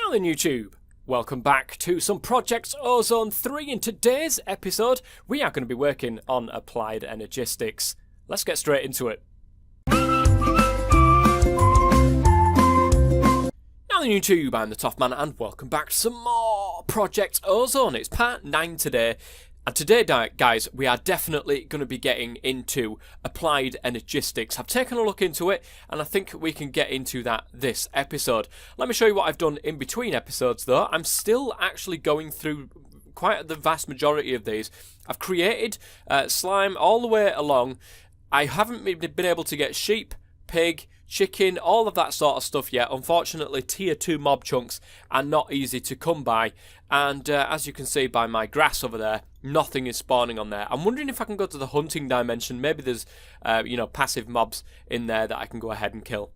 Now then, YouTube, welcome back to some Project Ozone 3. In today's episode, we are going to be working on applied energistics. Let's get straight into it. Now then, YouTube, I'm the Toffman, and welcome back to some more Project Ozone. It's part 9 today. And today, guys, we are definitely going to be getting into applied energistics. I've taken a look into it, and I think we can get into that this episode. Let me show you what I've done in between episodes, though. I'm still actually going through quite the vast majority of these. I've created slime all the way along. I haven't been able to get sheep, pig, chicken, all of that sort of stuff yet. Unfortunately, tier 2 mob chunks are not easy to come by. And as you can see by my grass over there, nothing is spawning on there. I'm wondering if I can go to the hunting dimension. Maybe there's, passive mobs in there that I can go ahead and kill.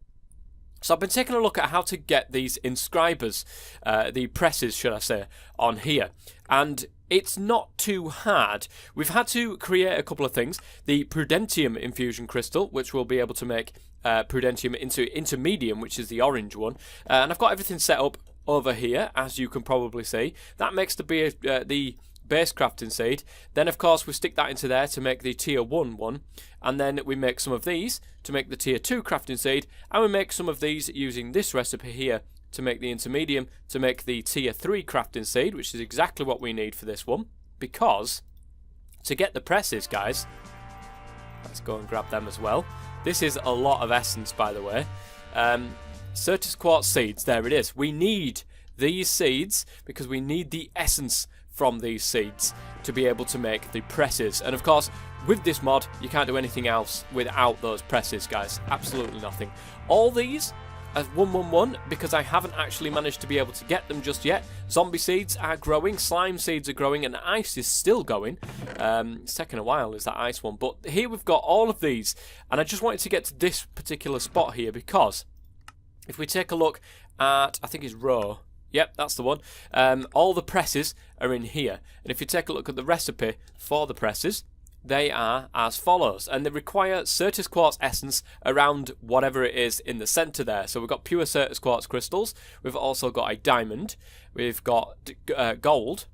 So I've been taking a look at how to get these inscribers, the presses, should I say, on here. And it's not too hard. We've had to create a couple of things. The Prudentium Infusion crystal, which we'll be able to make Prudentium into Intermedium, which is the orange one. And I've got everything set up over here, as you can probably see. That makes the base crafting seed. Then, of course, we stick that into there to make the tier 1 one. And then we make some of these to make the tier 2 crafting seed. And we make some of these using this recipe here to make the intermedium, to make the tier 3 crafting seed, which is exactly what we need for this one. Because to get the presses, guys, let's go and grab them as well. This is a lot of essence, by the way. Quartz Seeds, there it is. We need these seeds because we need the essence from these seeds to be able to make the presses. And of course, with this mod, you can't do anything else without those presses, guys. Absolutely nothing. All these as 111 because I haven't actually managed to be able to get them just yet. Zombie seeds are growing, slime seeds are growing, and ice is still going. It's taken a while, is that ice one. But here we've got all of these, and I just wanted to get to this particular spot here because if we take a look at, I think it's row. Yep, that's the one. All the presses are in here. And if you take a look at the recipe for the presses, they are as follows. And they require Quartz Essence around whatever it is in the centre there. So we've got pure Quartz crystals. We've also got a diamond. We've got gold.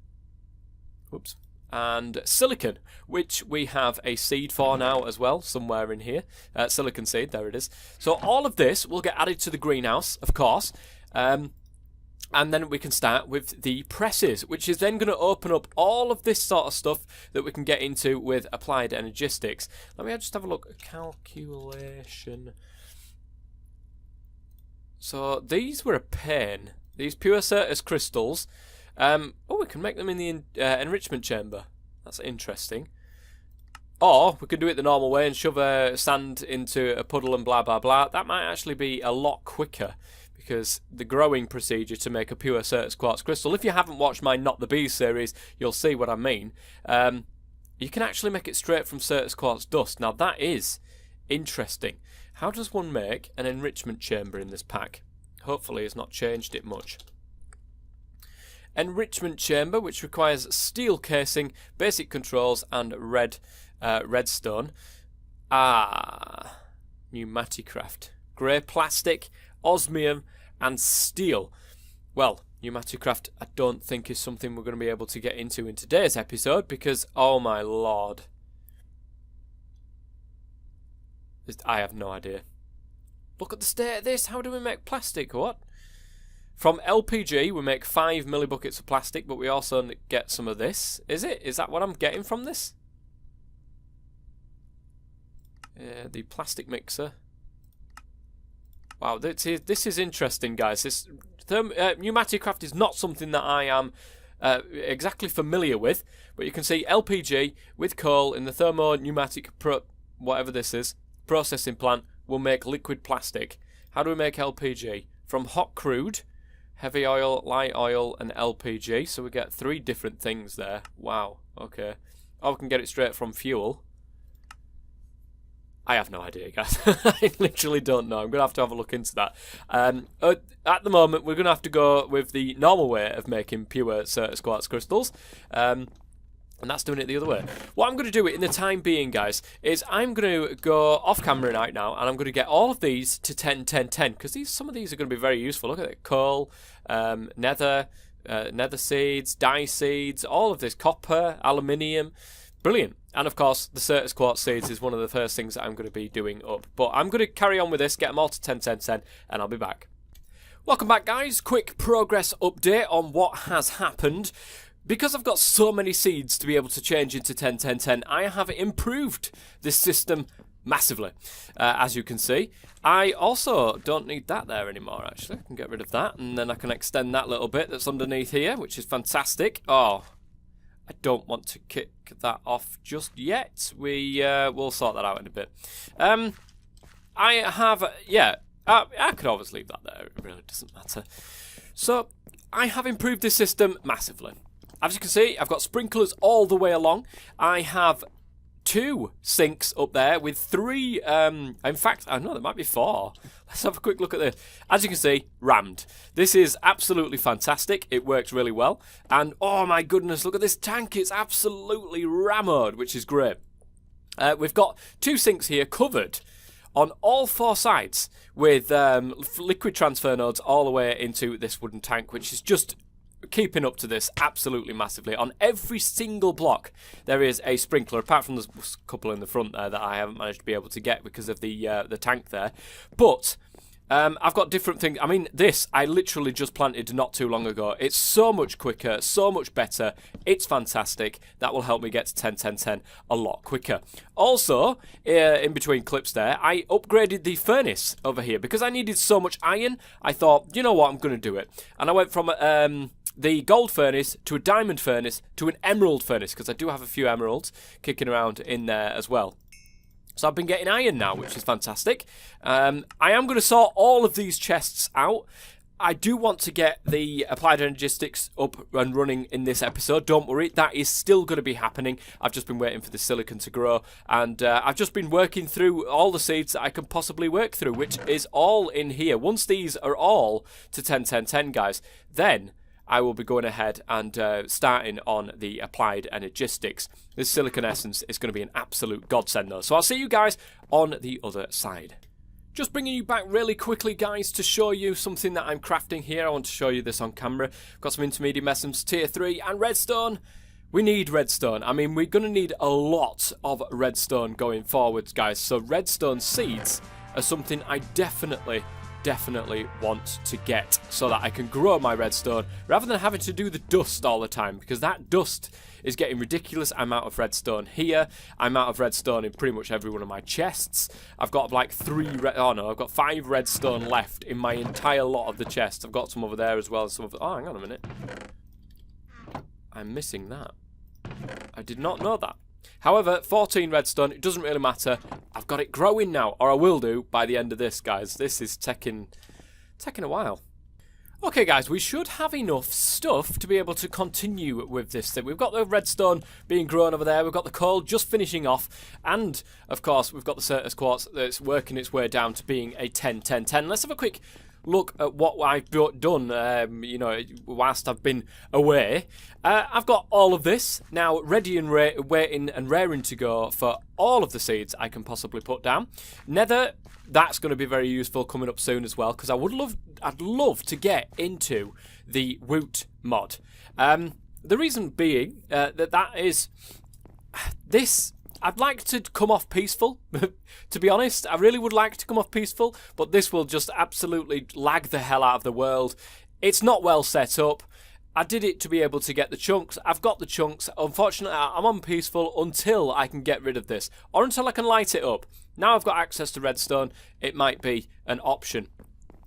Whoops. And silicon, which we have a seed for now as well, somewhere in here. Silicon seed, there it is. So all of this will get added to the greenhouse, of course. And then we can start with the presses, which is then going to open up all of this sort of stuff that we can get into with applied energistics. Let me just have a look at calculation. So these were a pain. These pure crystals. We can make them in the enrichment chamber. That's interesting. Or we could do it the normal way and shove sand into a puddle and blah blah blah. That might actually be a lot quicker because the growing procedure to make a pure quartz crystal, if you haven't watched my Not the Bees series, you'll see what I mean. You can actually make it straight from quartz dust. Now that is interesting. How does one make an enrichment chamber in this pack? Hopefully it's not changed it much. Enrichment chamber, which requires steel casing, basic controls, and redstone. Pneumaticraft, grey plastic, osmium, and steel. Well, pneumaticraft I don't think is something we're going to be able to get into in today's episode because, oh my lord, I have no idea. Look at the state of this. How do we make plastic? What? From LPG, we make 5 millibuckets of plastic, but we also get some of this. Is it? Is that what I'm getting from this? The plastic mixer. Wow, this is interesting, guys. This pneumaticraft is not something that I am exactly familiar with, but you can see LPG with coal in the thermo-pneumatic whatever this is, processing plant will make liquid plastic. How do we make LPG? From hot crude, heavy oil, light oil, and LPG. So we get 3 different things there. Wow, okay. Or we can get it straight from fuel. I have no idea, guys. I literally don't know. I'm going to have a look into that. At the moment, we're going to have to go with the normal way of making pure quartz crystals. And that's doing it the other way. What I'm going to do in the time being, guys, is I'm going to go off camera right now, and I'm going to get all of these to 10, 10, 10, because some of these are going to be very useful. Look at it, coal, nether seeds, dye seeds, all of this, copper, aluminium, brilliant. And of course, the certain Quartz Seeds is one of the first things that I'm going to be doing up. But I'm going to carry on with this, get them all to 10, 10, 10, and I'll be back. Welcome back, guys. Quick progress update on what has happened. Because I've got so many seeds to be able to change into 10, 10, 10, I have improved this system massively, as you can see. I also don't need that there anymore, actually. I can get rid of that, and then I can extend that little bit that's underneath here, which is fantastic. Oh, I don't want to kick that off just yet. We'll sort that out in a bit. I have, I could always leave that there. It really doesn't matter. So, I have improved this system massively. As you can see, I've got sprinklers all the way along. I have 2 sinks up there with 3, in fact, I know there might be 4. Let's have a quick look at this. As you can see, rammed. This is absolutely fantastic. It works really well. And oh my goodness, look at this tank. It's absolutely rammed, which is great. We've got 2 sinks here covered on all 4 sides with liquid transfer nodes all the way into this wooden tank, which is just keeping up to this absolutely massively. On every single block there is a sprinkler, apart from the couple in the front there that I haven't managed to be able to get because of the tank there. But I've got different things. I mean, this I literally just planted not too long ago. It's so much quicker, so much better. It's fantastic. That will help me get to 10, 10, 10 a lot quicker. Also, in between clips there, I upgraded the furnace over here because I needed so much iron. I thought, you know what, I'm going to do it. And I went from the gold furnace to a diamond furnace to an emerald furnace, because I do have a few emeralds kicking around in there as well. So I've been getting iron now, which is fantastic. I am going to sort all of these chests out. I do want to get the Applied Energistics up and running in this episode. Don't worry, that is still going to be happening. I've just been waiting for the silicon to grow, and I've just been working through all the seeds that I can possibly work through, which is all in here. Once these are all to 10, 10, 10, guys, then I will be going ahead and starting on the Applied Energistics. This Silicon Essence is going to be an absolute godsend though. So I'll see you guys on the other side. Just bringing you back really quickly, guys, to show you something that I'm crafting here. I want to show you this on camera. I've got some Intermediate Essence Tier 3 and Redstone. We need Redstone. I mean, we're going to need a lot of Redstone going forwards, guys. So Redstone Seeds are something I definitely want to get so that I can grow my redstone rather than having to do the dust all the time, because that dust is getting ridiculous. I'm out of redstone here. I'm out of redstone in pretty much every one of my chests. I've got like 5 redstone left in my entire lot of the chests. I've got some over there as well as some of oh, hang on a minute. I'm missing that. I did not know that. However, 14 redstone, it doesn't really matter. I've got it growing now, or I will do by the end of this, guys. This is taking a while. Okay, guys, we should have enough stuff to be able to continue with this thing. We've got the redstone being grown over there. We've got the coal just finishing off. And, of course, we've got the certain quartz that's working its way down to being a 10, 10, 10. Let's have a quick look at what I've done, you know, whilst I've been away. I've got all of this now ready and waiting and raring to go for all of the seeds I can possibly put down. Nether, that's going to be very useful coming up soon as well, because I'd love to get into the Woot mod. The reason being that is this. I'd like to come off peaceful, to be honest. I really would like to come off peaceful, but this will just absolutely lag the hell out of the world. It's not well set up. I did it to be able to get the chunks. I've got the chunks. Unfortunately, I'm on peaceful until I can get rid of this, or until I can light it up. Now I've got access to redstone, it might be an option.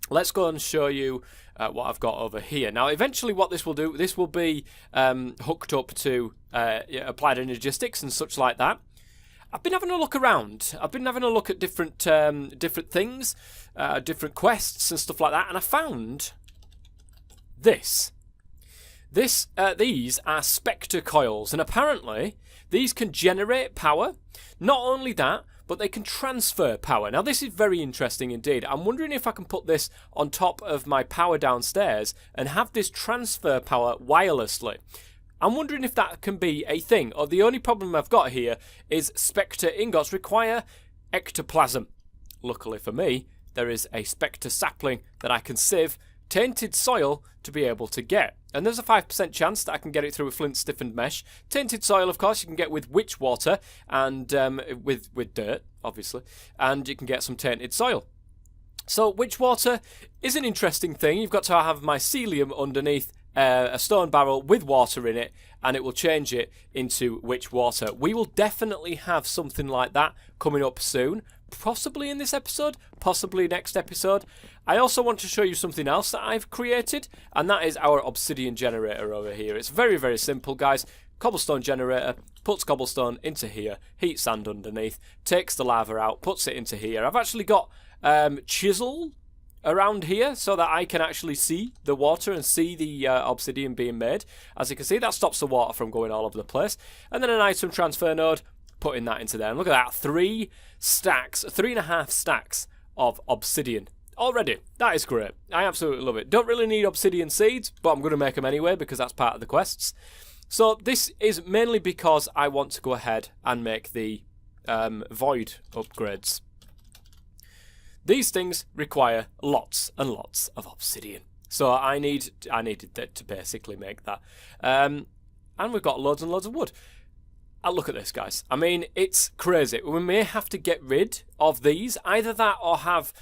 Let's go and show you what I've got over here. Now, eventually what this will do, this will be hooked up to Applied Energistics and such like that. I've been having a look around. I've been having a look at different things, different quests and stuff like that, and I found this. These are Specter Coils, and apparently these can generate power. Not only that, but they can transfer power. Now, this is very interesting indeed. I'm wondering if I can put this on top of my power downstairs and have this transfer power wirelessly. I'm wondering if that can be a thing, or the only problem I've got here is Specter ingots require ectoplasm. Luckily for me, there is a Specter sapling that I can sieve tainted soil to be able to get. And there's a 5% chance that I can get it through a flint stiffened mesh. Tainted soil, of course, you can get with witch water and with dirt, obviously, and you can get some tainted soil. So witch water is an interesting thing. You've got to have mycelium underneath a stone barrel with water in it, and it will change it into witch water. We will definitely have something like that coming up soon. Possibly in this episode, possibly next episode. I also want to show you something else that I've created, and that is our Obsidian Generator over here. It's very, very simple, guys. Cobblestone generator, puts cobblestone into here, heat sand underneath, takes the lava out, puts it into here. I've actually got chisel around here so that I can actually see the water and see the obsidian being made. As you can see, that stops the water from going all over the place. And then an item transfer node, putting that into there. And look at that, 3.5 stacks of obsidian already. That is great. I absolutely love it. Don't really need obsidian seeds, but I'm going to make them anyway because that's part of the quests. So this is mainly because I want to go ahead and make the void upgrades. These things require lots and lots of obsidian. So I needed to basically make that. And we've got loads and loads of wood. Look at this, guys. I mean, it's crazy. We may have to get rid of these. Either that or have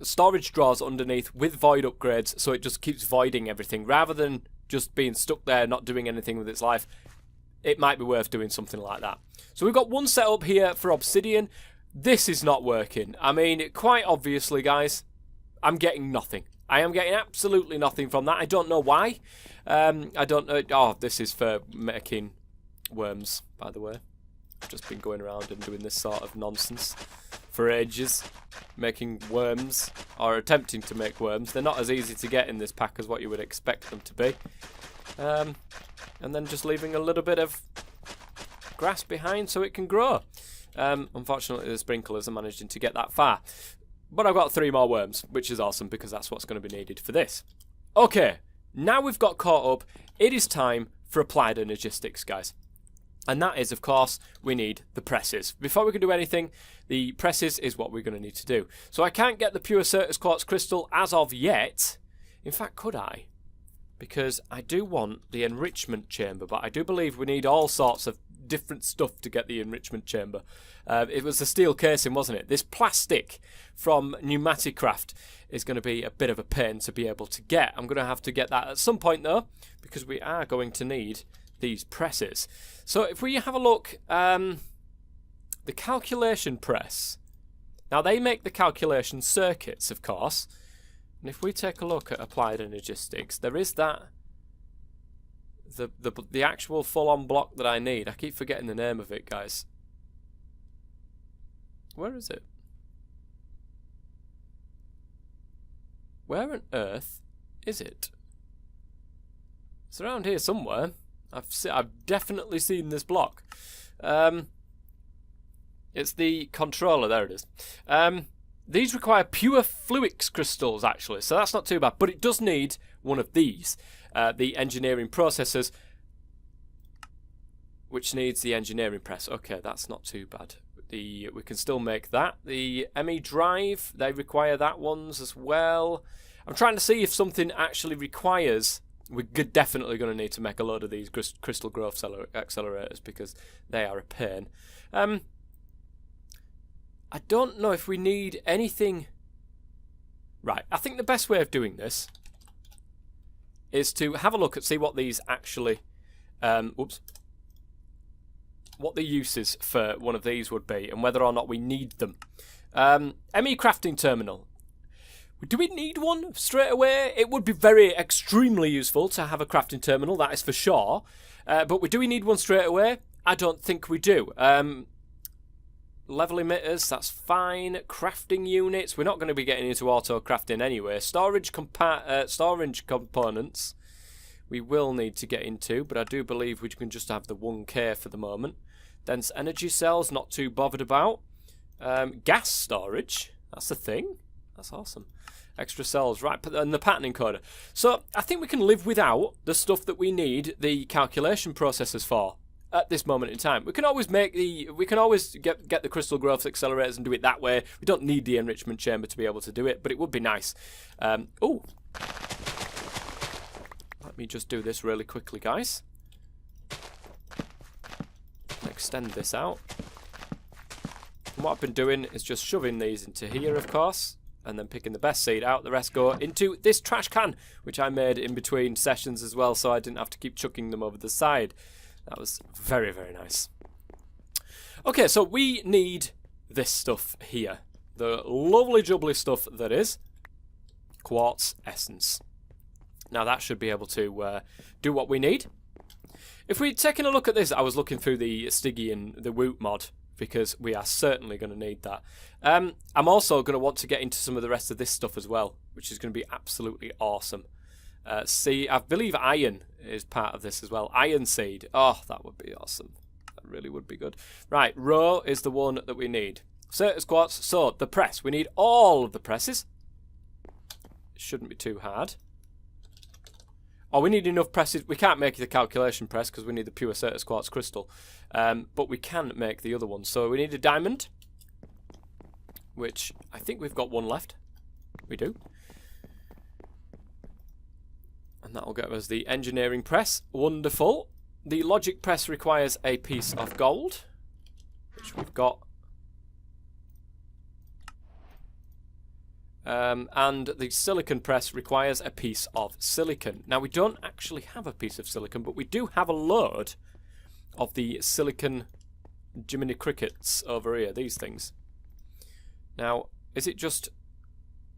storage drawers underneath with void upgrades so it just keeps voiding everything. Rather than just being stuck there, not doing anything with its life, it might be worth doing something like that. So we've got one set up here for obsidian. This is not working. I mean, quite obviously, guys, I'm getting nothing. I am getting absolutely nothing from that. I don't know why. I don't know. Oh, this is for making worms, by the way. I've just been going around and doing this sort of nonsense for ages. Making worms, or attempting to make worms. They're not as easy to get in this pack as what you would expect them to be. And then just leaving a little bit of grass behind so it can grow. Unfortunately, the sprinklers are managing to get that far. But I've got 3 more worms, which is awesome because that's what's going to be needed for this. Okay, now we've got caught up, it is time for applied energistics, guys. And that is, of course, we need the presses. Before we can do anything, the presses is what we're going to need to do. So I can't get the pure Certus quartz crystal as of yet. In fact, could I? Because I do want the enrichment chamber, but I do believe we need all sorts of different stuff to get the enrichment chamber. It was the steel casing, wasn't it? This plastic from Pneumaticraft is going to be a bit of a pain to be able to get. I'm going to have to get that at some point, though, because we are going to need these presses. So if we have a look, the calculation press. Now, they make the calculation circuits, of course. And if we take a look at applied energistics, there is that the actual full-on block that I need. I keep forgetting the name of it, guys. Where is it? Where on earth is it? It's around here somewhere. I've definitely seen this block. It's the controller. There it is. These require pure fluix crystals, actually, so that's not too bad. But it does need one of these. The engineering processors, which needs the engineering press. Okay, that's not too bad. We can still make that. The Emmy drive, they require that ones as well. I'm trying to see if something actually requires. We're definitely going to need to make a load of these crystal growth accelerators because they are a pain. I don't know if we need anything. Right, I think the best way of doing this is to have a look and see what these actually, what the uses for one of these would be and whether or not we need them. Emmy crafting terminal. Do we need one straight away? It would be extremely useful to have a crafting terminal, that is for sure. But do we need one straight away? I don't think we do. Level emitters, that's fine. Crafting units, we're not going to be getting into auto crafting anyway. Storage components, we will need to get into, but I do believe we can just have the 1K for the moment. Dense energy cells, not too bothered about. Gas storage, that's the thing. That's awesome. Extra cells, right, and the pattern encoder. So I think we can live without the stuff that we need the calculation processors for at this moment in time. We can always get the crystal growth accelerators and do it that way. We don't need the enrichment chamber to be able to do it, but it would be nice. Oh, let me just do this really quickly, guys. Extend this out. And what I've been doing is just shoving these into here, of course, and then picking the best seed out. The rest go into this trash can, which I made in between sessions as well, so I didn't have to keep chucking them over the side. That was very, very nice. Okay, so we need this stuff here. The lovely jubbly stuff that is Quartz Essence. Now that should be able to do what we need. If we're taking a look at this, I was looking through the Stygian, the Woot mod, because we are certainly going to need that. I'm also going to want to get into some of the rest of this stuff as well, which is going to be absolutely awesome. See, I believe iron is part of this as well. Iron seed. Oh, that would be awesome. That really would be good. Right, row is the one that we need. Certus quartz. So, the press. We need all of the presses. It shouldn't be too hard. Oh, we need enough presses. We can't make the calculation press because we need the pure Certus quartz crystal. But we can make the other one. So we need a diamond, which I think we've got one left. We do. And that will get us the engineering press. Wonderful. The logic press requires a piece of gold, which we've got. And the silicon press requires a piece of silicon. Now, we don't actually have a piece of silicon, but we do have a load of the silicon Jiminy Crickets over here, these things. Now, is it just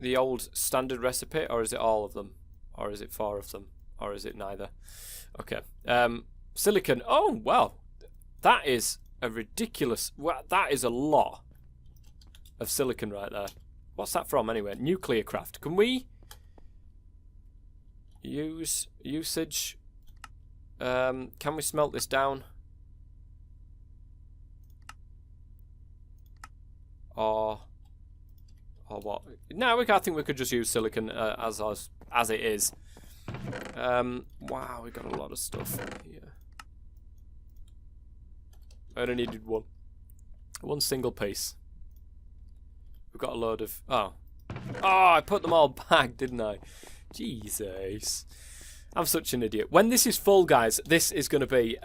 the old standard recipe, or is it all of them? Or is it 4 of them? Or is it neither? Okay. Silicon. Oh, wow. That is a ridiculous... Well, that is a lot of silicon right there. What's that from anyway? Nuclear craft. Can we use usage? Can we smelt this down? Or what? No, I think we could just use silicon as it is. Wow, we got a lot of stuff here. I only needed one single piece. We've got a load of... Oh, I put them all back, didn't I? Jesus. I'm such an idiot. When this is full, guys, this is going to be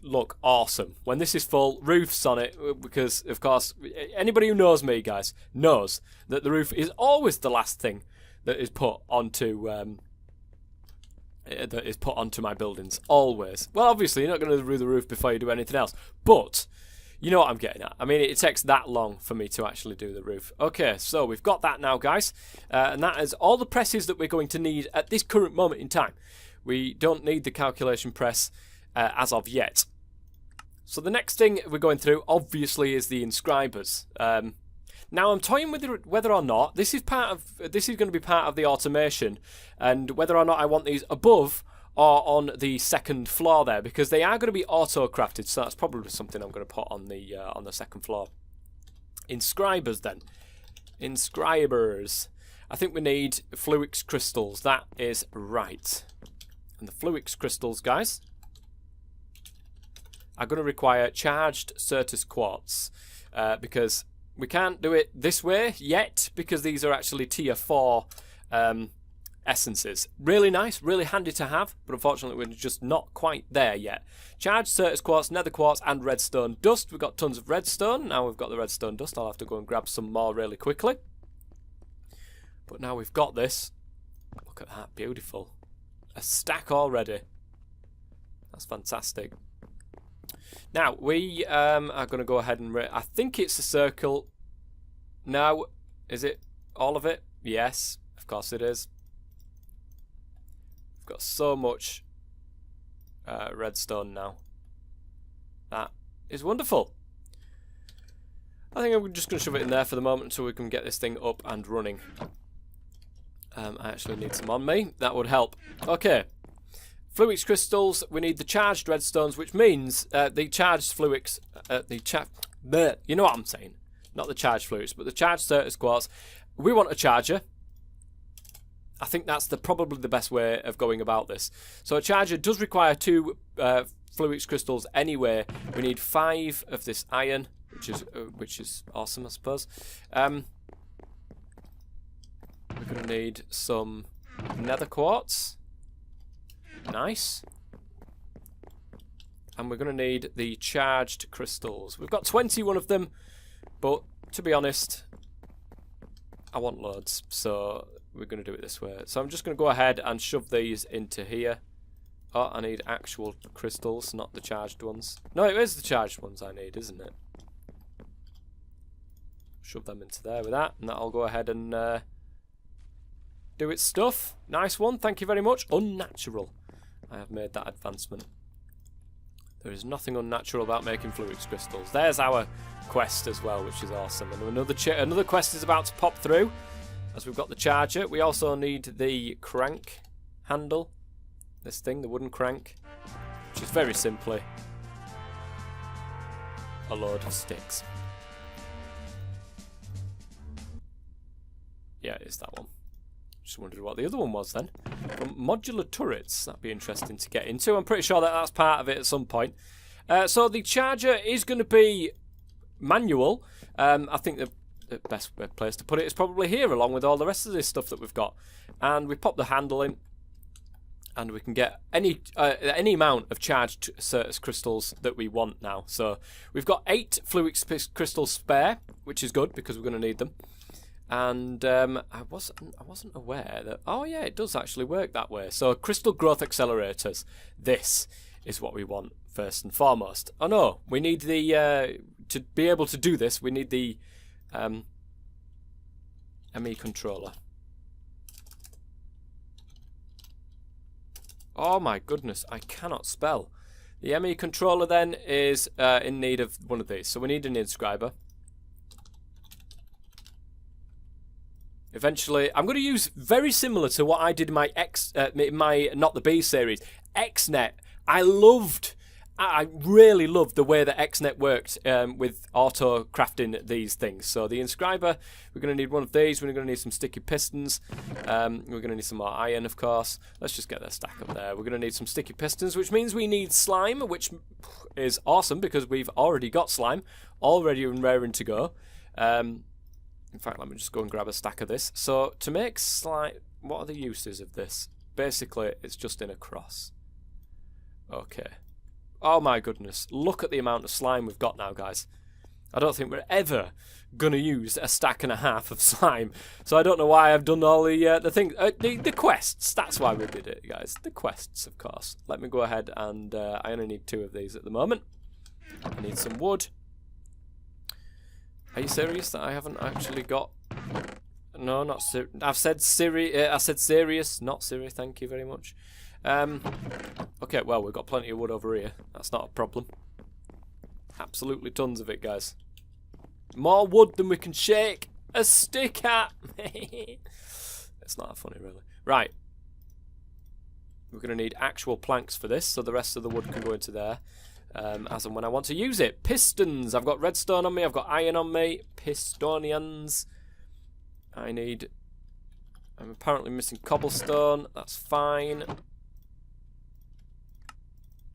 look awesome. When this is full, roofs on it, because of course anybody who knows me, guys, knows that the roof is always the last thing that is put onto my buildings. Always. Well, obviously you're not going to do the roof before you do anything else, but you know what I'm getting at. I mean, it takes that long for me to actually do the roof. Okay, so we've got that now, guys. And that is all the presses that we're going to need at this current moment in time. We don't need the calculation press as of yet. So the next thing we're going through, obviously, is the inscribers. Now, I'm toying with whether or not this is going to be part of the automation, and whether or not I want these above or on the second floor there, because they are going to be auto-crafted, so that's probably something I'm going to put on the second floor. Inscribers then. Inscribers. I think we need Fluix crystals. That is right. And the Fluix crystals, guys, are going to require charged Certus quartz, because we can't do it this way yet, because these are actually tier 4 essences. Really nice, really handy to have, but unfortunately we're just not quite there yet. Charged Certus quartz, nether quartz, and redstone dust. We've got tons of redstone. Now we've got the redstone dust. I'll have to go and grab some more really quickly. But now we've got this. Look at that, beautiful. A stack already. That's fantastic. Now we are going to go ahead and... I think it's a circle. Now, is it all of it? Yes, of course it is. Got so much redstone now. That is wonderful. I think I'm just going to shove it in there for the moment so we can get this thing up and running. I actually need some on me. That would help. Okay. Fluix crystals. We need the charged redstones, which means the charged Fluix... you know what I'm saying. Not the charged Fluix, but the charged Certus quartz. We want a charger. I think that's probably the best way of going about this. So a charger does require 2 Fluix crystals anyway. We need 5 of this iron, which is awesome, I suppose. We're going to need some nether quartz. Nice. And we're going to need the charged crystals. We've got 21 of them, but to be honest, I want loads, so we're going to do it this way. So I'm just going to go ahead and shove these into here. Oh, I need actual crystals, not the charged ones. No, it is the charged ones I need, isn't it? Shove them into there with that, and that'll go ahead and do its stuff. Nice one, thank you very much. Unnatural. I have made that advancement. There is nothing unnatural about making Fluix crystals. There's our quest as well, which is awesome. And another quest is about to pop through, as we've got the charger. We also need the crank handle. This thing, the wooden crank, which is very simply a load of sticks. Yeah, it is that one. Just wondered what the other one was then. Modular turrets, that'd be interesting to get into. I'm pretty sure that that's part of it at some point. So the charger is going to be manual. I think the best place to put it is probably here, along with all the rest of this stuff that we've got. And we pop the handle in, and we can get any amount of charged Certus crystals that we want now. So we've got 8 Fluix crystals spare, which is good because we're going to need them. And I wasn't aware that... Oh yeah, it does actually work that way. So crystal growth accelerators. This is what we want first and foremost. Oh no, we need the... to be able to do this, we need the Emmy Controller. Oh my goodness, I cannot spell. The Emmy Controller then is in need of one of these. So we need an Inscriber. Eventually, I'm going to use very similar to what I did in my Not the Bee series, XNet. I really loved the way that XNet worked with auto crafting these things. So the Inscriber, we're going to need one of these. We're going to need some sticky pistons. We're going to need some more iron, of course. Let's just get that stack up there. We're going to need some sticky pistons, which means we need slime, which is awesome because we've already got slime, already and raring to go. In fact, let me just go and grab a stack of this. So to make slime, what are the uses of this? Basically, it's just in a cross. Okay. Oh my goodness, look at the amount of slime we've got now, guys. I don't think we're ever going to use a stack and a half of slime. So I don't know why I've done all the things. The quests, that's why we did it, guys. The quests, of course. Let me go ahead and I only need 2 of these at the moment. I need some wood. Are you serious that I haven't actually got... No, not serious. I said serious, not serious. Thank you very much. Okay, well, we've got plenty of wood over here. That's not a problem. Absolutely tons of it, guys. More wood than we can shake a stick at. It's not that funny, really. Right. We're going to need actual planks for this, so the rest of the wood can go into there. As and when I want to use it. Pistons. I've got redstone on me. I've got iron on me. Pistonians. I'm apparently missing cobblestone. That's fine.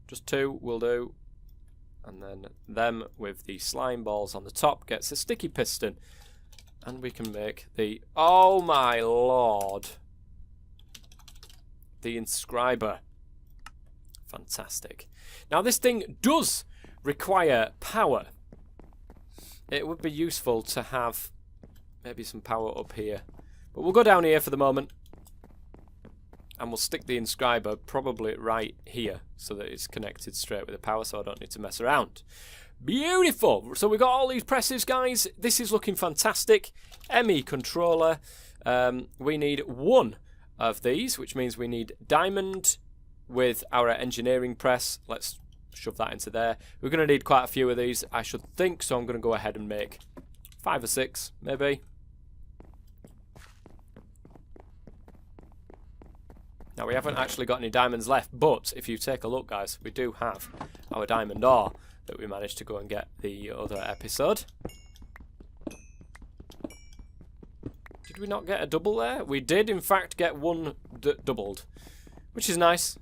Just 2 will do. And then them with the slime balls on the top gets a sticky piston. And we can make the... Oh my lord. The Inscriber. Fantastic. Now this thing does require power. It would be useful to have maybe some power up here. But we'll go down here for the moment. And we'll stick the Inscriber probably right here so that it's connected straight with the power so I don't need to mess around. Beautiful! So we've got all these presses, guys. This is looking fantastic. Emmy Controller. We need 1 of these, which means we need diamond with our engineering press. Let's shove that into there. We're going to need quite a few of these, I should think, so I'm going to go ahead and make 5 or 6, maybe. Now, we haven't actually got any diamonds left, but if you take a look, guys, we do have our diamond ore that we managed to go and get the other episode. Did we not get a double there? We did, in fact, get one doubled, which is nice.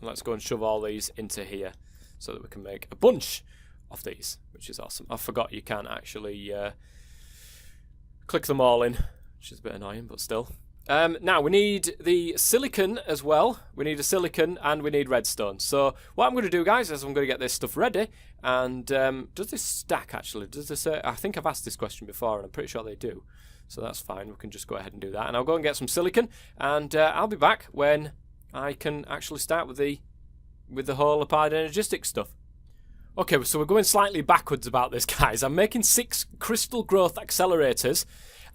Let's go and shove all these into here so that we can make a bunch of these, which is awesome. I forgot you can't actually click them all in, which is a bit annoying, but still. Now, we need the silicon as well. We need a silicon and we need redstone. So what I'm going to do, guys, is I'm going to get this stuff ready. And does this stack, actually? Does this? I think I've asked this question before, and I'm pretty sure they do. So that's fine. We can just go ahead and do that. And I'll go and get some silicon, and I'll be back when I can actually start with the whole applied energistics stuff. Okay, so we're going slightly backwards about this, guys. I'm making 6 crystal growth accelerators.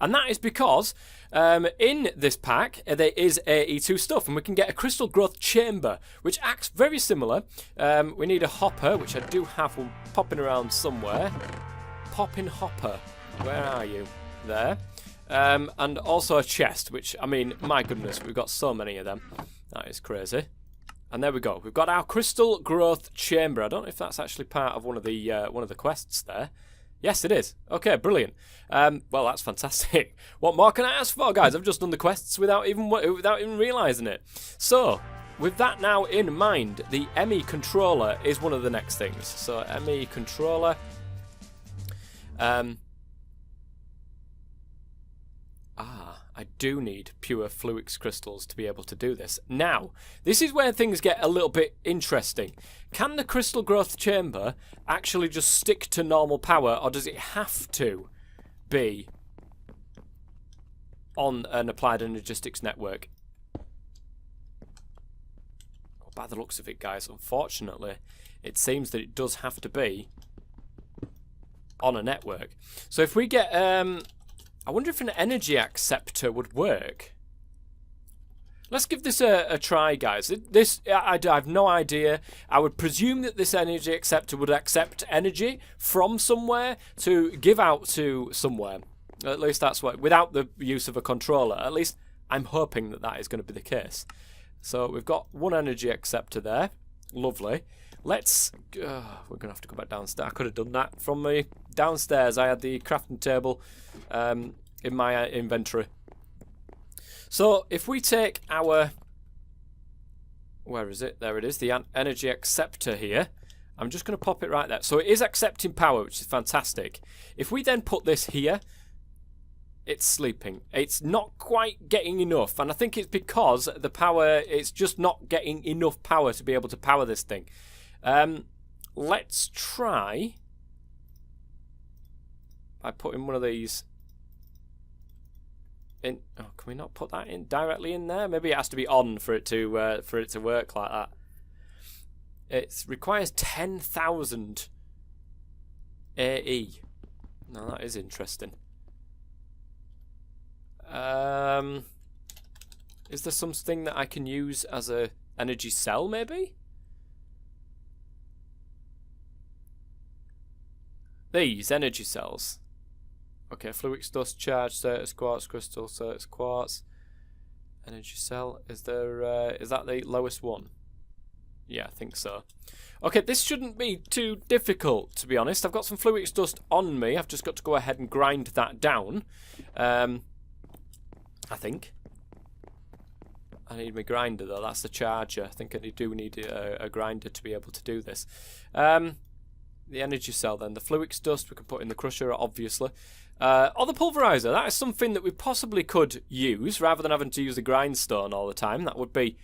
And that is because in this pack there is AE2 stuff, and we can get a crystal growth chamber, which acts very similar. We need a hopper, which I do have one popping around somewhere. Popping hopper, where are you? There. And also a chest, which, I mean, my goodness, we've got so many of them. That is crazy. And there we go. We've got our crystal growth chamber. I don't know if that's actually part of one of the quests there. Yes, it is. Okay, brilliant. Well, that's fantastic. What more can I ask for, guys? I've just done the quests without even realising it. So, with that now in mind, the Emmy Controller is one of the next things. So, Emmy Controller. I do need pure Fluix crystals to be able to do this. Now, this is where things get a little bit interesting. Can the crystal growth chamber actually just stick to normal power, or does it have to be on an applied energistics network? Well, by the looks of it, guys, unfortunately, it seems that it does have to be on a network. So if we get... I wonder if an energy acceptor would work. Let's give this a try, guys. I have no idea. I would presume that this energy acceptor would accept energy from somewhere to give out to somewhere. At least that's what, without the use of a controller. At least I'm hoping that that is going to be the case. So we've got one energy acceptor there. Lovely. Let's... we're going to have to go back downstairs. I could have done that from me downstairs. I had the crafting table in my inventory. So if we take our... Where is it? There it is. The energy acceptor here. I'm just going to pop it right there. So it is accepting power, which is fantastic. If we then put this here, it's sleeping. It's not quite getting enough. And I think it's because the power... It's just not getting enough power to be able to power this thing. Let's try by putting one of these in. Oh, can we not put that in directly in there? Maybe it has to be on for it to work like that. It requires 10,000 AE. Now that is interesting. Is there something that I can use as a energy cell? Maybe. These energy cells. Okay, Fluix dust charge, certus quartz crystal, certus quartz. Energy cell. Is there? Is that the lowest one? Yeah, I think so. Okay, this shouldn't be too difficult, to be honest. I've got some Fluix dust on me. I've just got to go ahead and grind that down. I think. I need my grinder though. That's the charger. I think I do need a grinder to be able to do this. The energy cell then. The Fluix dust we can put in the crusher, obviously. Or the pulverizer. That is something that we possibly could use rather than having to use the grindstone all the time. That would be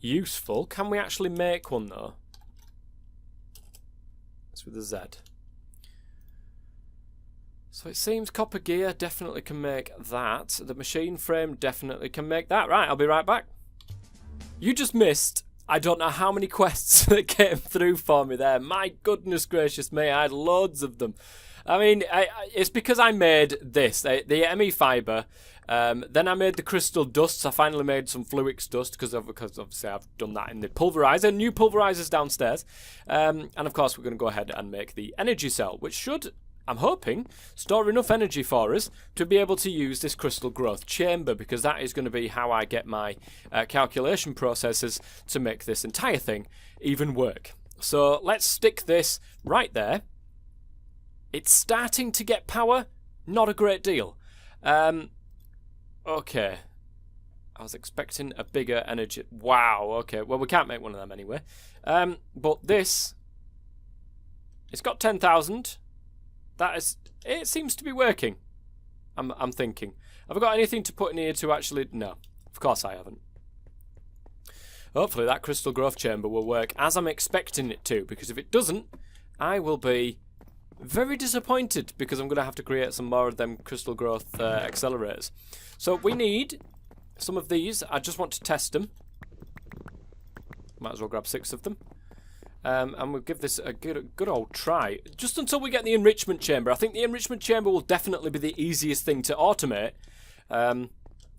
useful. Can we actually make one though? It's with a Z. So it seems copper gear definitely can make that. The machine frame definitely can make that. Right, I'll be right back. You just missed... I don't know how many quests that came through for me there. My goodness gracious me, I had loads of them. I mean, it's because I made this, the Emmy fibre. Then I made the crystal dusts. I finally made some Fluix dust because obviously I've done that in the pulverizer. New pulverizers downstairs. And of course we're going to go ahead and make the energy cell, which should... I'm hoping, store enough energy for us to be able to use this crystal growth chamber, because that is going to be how I get my calculation processes to make this entire thing even work. So let's stick this right there It's starting to get power, not a great deal. Okay. I was expecting a bigger energy. Wow, okay. Well, we can't make one of them anyway. But this, it's got 10,000. It seems to be working. I'm thinking. Have I got anything to put in here to actually... No, of course I haven't. Hopefully that crystal growth chamber will work as I'm expecting it to, because if it doesn't, I will be very disappointed, because I'm going to have to create some more of them crystal growth accelerators. So we need some of these. I just want to test them. Might as well grab 6 of them. And we'll give this a good old try, just until we get the enrichment chamber. I think the enrichment chamber will definitely be the easiest thing to automate.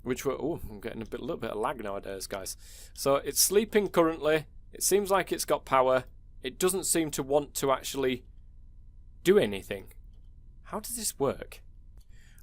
Which we're... Oh, I'm getting a little bit of lag nowadays, guys. So it's sleeping currently. It seems like it's got power. It doesn't seem to want to actually do anything. How does this work?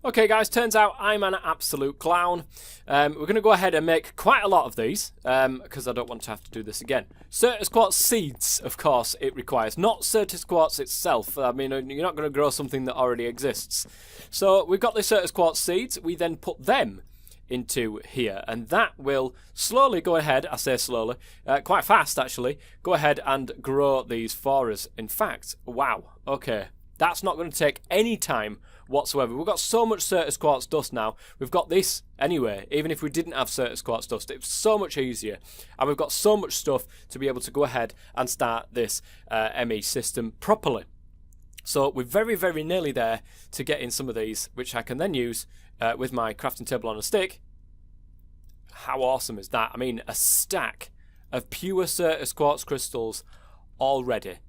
Okay, guys, turns out I'm an absolute clown. We're going to go ahead and make quite a lot of these, because I don't want to have to do this again. Certus Quartz Seeds, of course, it requires. Not Certus Quartz itself. I mean, you're not going to grow something that already exists. So we've got the Certus Quartz Seeds. We then put them into here, and that will slowly go ahead, I say slowly, quite fast actually, go ahead and grow these for us. In fact, wow, okay, that's not going to take any time whatsoever. We've got so much Certus Quartz dust now. We've got this anyway, even if we didn't have Certus Quartz dust, it's so much easier, and we've got so much stuff to be able to go ahead and start this Emmy system properly. So we're very, very nearly there to getting some of these, which I can then use with my crafting table on a stick. How awesome is that? I mean, a stack of pure Certus Quartz crystals already.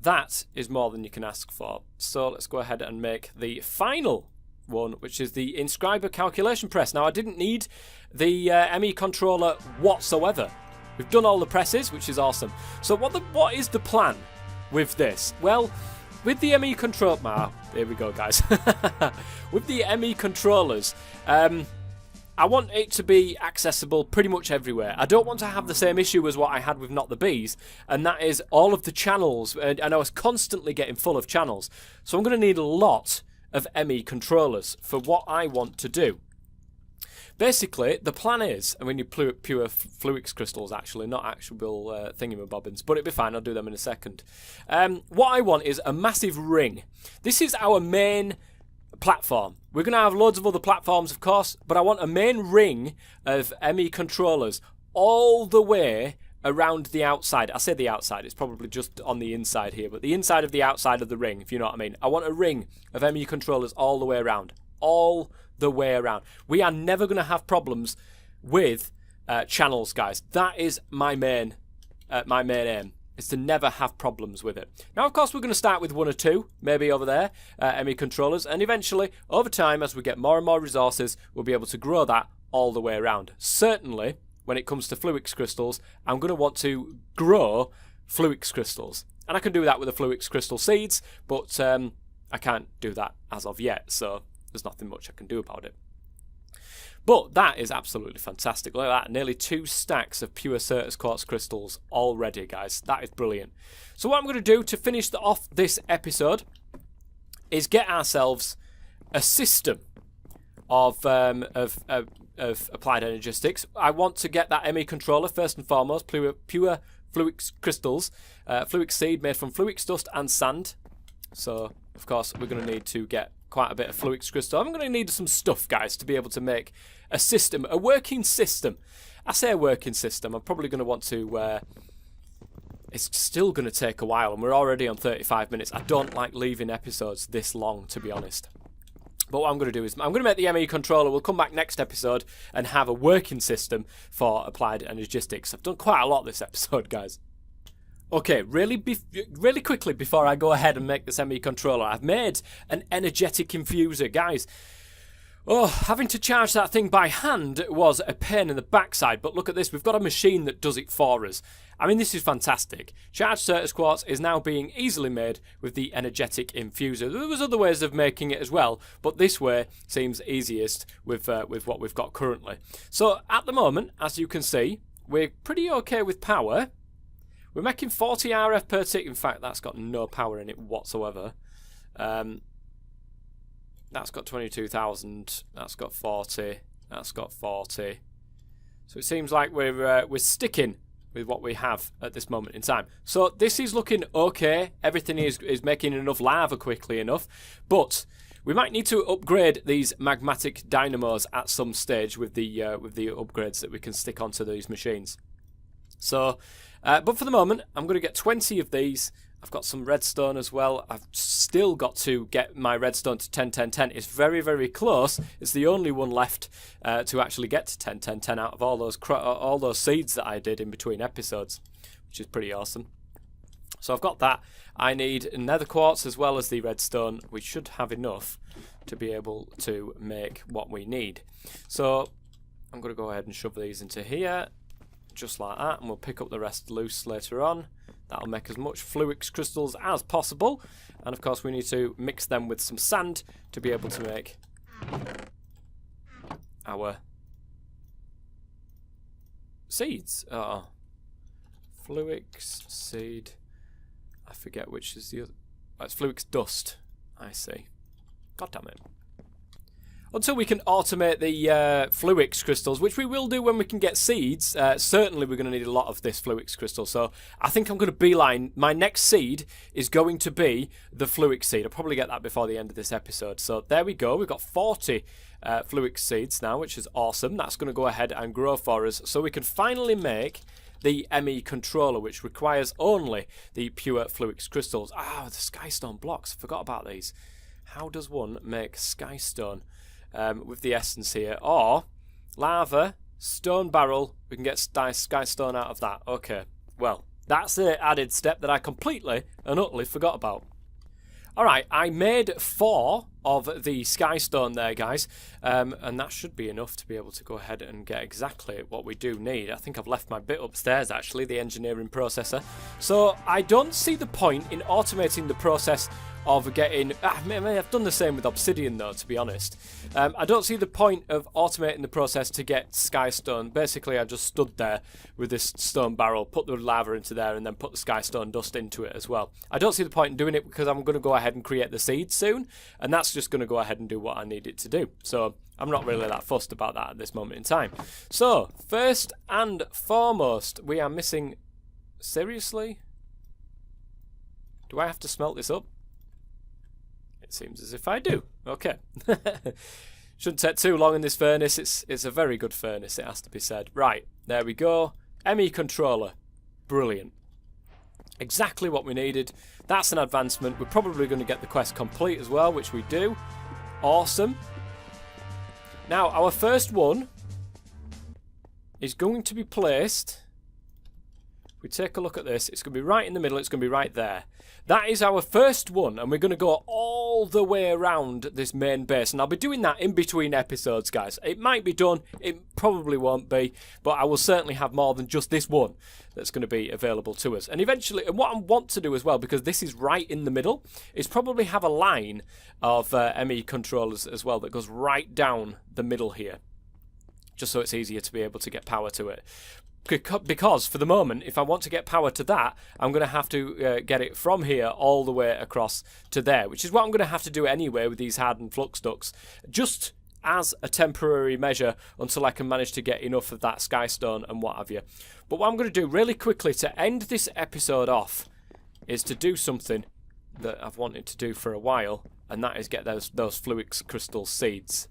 That is more than you can ask for. So let's go ahead and make the final one, which is the Inscriber calculation press. Now, I didn't need the Emmy Controller whatsoever. We've done all the presses, which is awesome. So what is the plan with this? Well, with the Emmy Controller... Here we go, guys. With the Emmy Controllers, I want it to be accessible pretty much everywhere. I don't want to have the same issue as what I had with Not the Bees, and that is all of the channels, and I was constantly getting full of channels. So I'm going to need a lot of Emmy controllers for what I want to do. Basically, the plan is, I mean, pure Fluix crystals, actually, not actual thingamabobbins, but it'll be fine, I'll do them in a second. What I want is a massive ring. This is our main platform. We're going to have loads of other platforms, of course, but I want a main ring of Emmy controllers all the way around the outside. I say the outside, it's probably just on the inside here, but the inside of the outside of the ring, if you know what I mean. I want a ring of Emmy controllers all the way around. All the way around. We are never going to have problems with channels, guys. That is my main aim, is to never have problems with it. Now, of course, we're going to start with 1 or 2, maybe over there, Emmy controllers, and eventually, over time, as we get more and more resources, we'll be able to grow that all the way around. Certainly, when it comes to Fluix crystals, I'm going to want to grow Fluix crystals. And I can do that with the Fluix crystal seeds, but I can't do that as of yet, so there's nothing much I can do about it. But that is absolutely fantastic. Look at that, nearly 2 stacks of pure Certus Quartz crystals already, guys. That is brilliant. So what I'm going to do to finish off this episode is get ourselves a system of applied energistics. I want to get that Emmy controller first and foremost, pure Fluix crystals, Fluix seed made from Fluix dust and sand. So, of course, we're going to need to get quite a bit of Fluix crystal. I'm going to need some stuff, guys, to be able to make a system, a working system. I say a working system. I'm probably going to want to... it's still going to take a while, and we're already on 35 minutes. I don't like leaving episodes this long, to be honest. But what I'm going to do is I'm going to make the Emmy controller. We'll come back next episode and have a working system for applied energistics. I've done quite a lot this episode, guys. Okay, really quickly before I go ahead and make this Emmy controller, I've made an energetic infuser, guys. Oh, having to charge that thing by hand was a pain in the backside, but look at this, we've got a machine that does it for us. I mean, this is fantastic. Charged Certus Quartz is now being easily made with the energetic infuser. There was other ways of making it as well, but this way seems easiest with what we've got currently. So at the moment, as you can see, we're pretty okay with power. We're making 40 RF per tick. In fact, that's got no power in it whatsoever. That's got 22,000. That's got 40. That's got 40. So it seems like we're sticking with what we have at this moment in time. So this is looking okay. Everything is making enough lava quickly enough, but we might need to upgrade these magmatic dynamos at some stage with the upgrades that we can stick onto these machines. So, but for the moment, I'm going to get 20 of these. I've got some redstone as well. I've still got to get my redstone to 10, 10, 10. It's very, very close. It's the only one left to actually get to 10, 10, 10 out of all those seeds that I did in between episodes, which is pretty awesome. So I've got that. I need nether quartz as well as the redstone. We should have enough to be able to make what we need. So I'm going to go ahead and shove these into here, just like that, and we'll pick up the rest loose later on. That'll make as much fluix crystals as possible. And of course we need to mix them with some sand to be able to make our seeds. Oh, fluix seed. I forget which is the other. Oh, it's fluix dust. I see. God damn it. Until we can automate the fluix crystals, which we will do when we can get seeds, certainly we're going to need a lot of this fluix crystal. So I think I'm going to beeline. My next seed is going to be the fluix seed. I'll probably get that before the end of this episode. So there we go. We've got 40 fluix seeds now, which is awesome. That's going to go ahead and grow for us. So we can finally make the Emmy Controller, which requires only the pure fluix crystals. Ah, the skystone blocks. Forgot about these. How does one make skystone? With the essence here, or lava, stone barrel, we can get skystone out of that. Okay, well, that's the added step that I completely and utterly forgot about. Alright, I made 4 of the skystone there, guys, and that should be enough to be able to go ahead and get exactly what we do need. I think I've left my bit upstairs, actually, the engineering processor. So I don't see the point in automating the process of getting... I've done the same with Obsidian, though, to be honest. I don't see the point of automating the process to get skystone. Basically, I just stood there with this stone barrel, put the lava into there, and then put the skystone dust into it as well. I don't see the point in doing it because I'm going to go ahead and create the seeds soon, and that's just going to go ahead and do what I need it to do. So I'm not really that fussed about that at this moment in time. So, first and foremost, we are missing... Seriously? Do I have to smelt this up? It seems as if I do. Okay. Shouldn't take too long in this furnace. It's a very good furnace, it has to be said. Right, there we go. Emmy Controller. Brilliant. Exactly what we needed. That's an advancement. We're probably going to get the quest complete as well, which we do. Awesome. Now, our first one is going to be placed... If we take a look at this, it's going to be right in the middle, it's going to be right there. That is our first one, and we're going to go all the way around this main base. And I'll be doing that in between episodes, guys. It might be done, it probably won't be, but I will certainly have more than just this one that's going to be available to us. And eventually, and what I want to do as well, because this is right in the middle, is probably have a line of Emmy controllers as well that goes right down the middle here, just so it's easier to be able to get power to it. Because for the moment, if I want to get power to that, I'm going to have to get it from here all the way across to there, which is what I'm going to have to do anyway with these hardened flux ducts, just as a temporary measure until I can manage to get enough of that skystone and what have you. But what I'm going to do really quickly to end this episode off is to do something that I've wanted to do for a while, and that is get those fluix crystal seeds.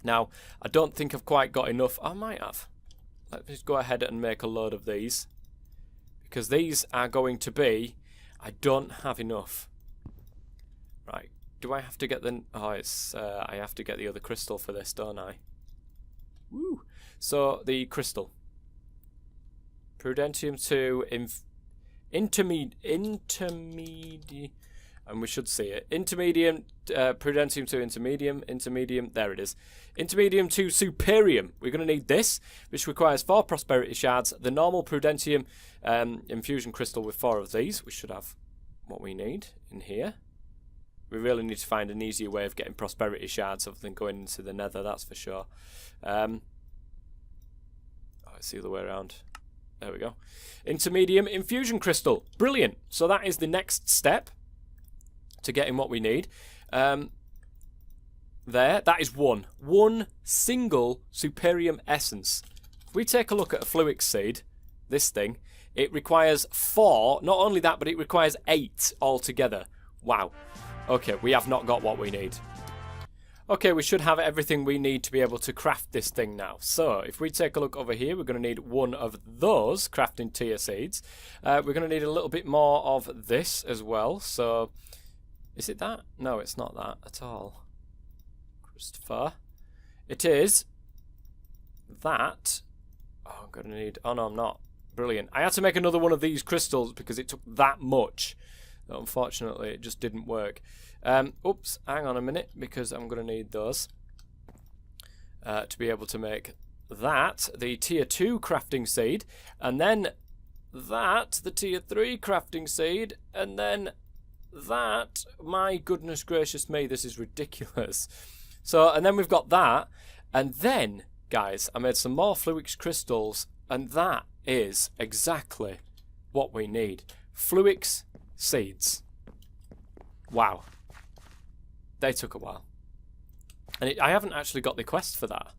Now, I don't think I've quite got enough. I might have. Let's just go ahead and make a load of these, because these are going to be... I don't have enough. Right, do I have to get the... Oh, it's... I have to get the other crystal for this, don't I? Woo! So, the crystal. Prudentium 2, intermediate... And we should see it. Intermedium, Prudentium to intermedium, there it is. Intermedium to superium. We're going to need this, which requires 4 prosperity shards. The normal Prudentium infusion crystal with 4 of these. We should have what we need in here. We really need to find an easier way of getting prosperity shards other than going into the nether, that's for sure. Oh, it's the other way around. There we go. Intermedium infusion crystal. Brilliant. So that is the next step. to getting what we need. There, that is one single Superium Essence. If we take a look at a Fluix Seed, this thing, it requires 4. Not only that, but it requires 8 altogether. Wow. Okay, we have not got what we need. Okay, we should have everything we need to be able to craft this thing now. So, if we take a look over here, we're going to need one of those crafting tier seeds. We're going to need a little bit more of this as well. So, is it that? No, it's not that at all. Christopher. It is that. Oh, I'm going to need... Oh, no, I'm not. Brilliant. I had to make another one of these crystals because it took that much. Unfortunately, it just didn't work. Oops, hang on a minute, because I'm going to need those to be able to make that, the tier 2 crafting seed, and then that, the tier 3 crafting seed, and then that. My goodness gracious me, this is ridiculous. So, and then we've got that, and then, guys, I made some more Fluix crystals, and that is exactly what we need. Fluix Seeds. Wow. They took a while. And I haven't actually got the quest for that.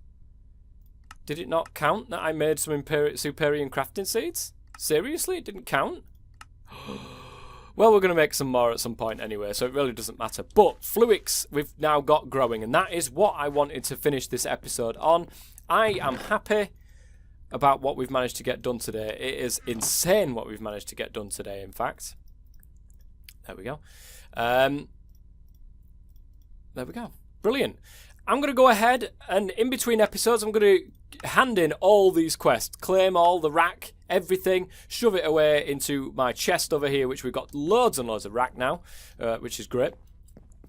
Did it not count that I made some Superium crafting seeds? Seriously? It didn't count? Well, we're going to make some more at some point anyway, so it really doesn't matter. But Fluix, we've now got growing, and that is what I wanted to finish this episode on. I am happy about what we've managed to get done today. It is insane what we've managed to get done today, in fact. There we go. There we go. Brilliant. I'm going to go ahead and in between episodes, I'm going to hand in all these quests, claim all the rack, everything, shove it away into my chest over here, which we've got loads and loads of rack now, which is great.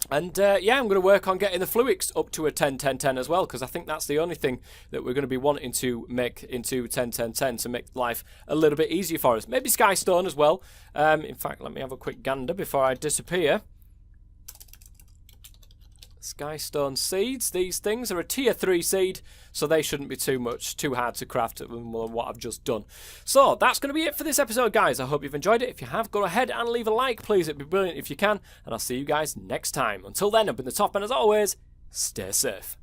And yeah, I'm going to work on getting the Fluix up to a 10-10-10 as well, because I think that's the only thing that we're going to be wanting to make into 10-10-10 to make life a little bit easier for us. Maybe Skystone as well. In fact, let me have a quick gander before I disappear. Skystone seeds, these things are a tier 3 seed, so they shouldn't be too hard to craft than what I've just done. So that's going to be it for this episode, guys. I hope you've enjoyed it. If you have, go ahead and leave a like, please. It'd be brilliant if you can, and I'll see you guys next time. Until then, I've been the Top Man as always. Stay safe.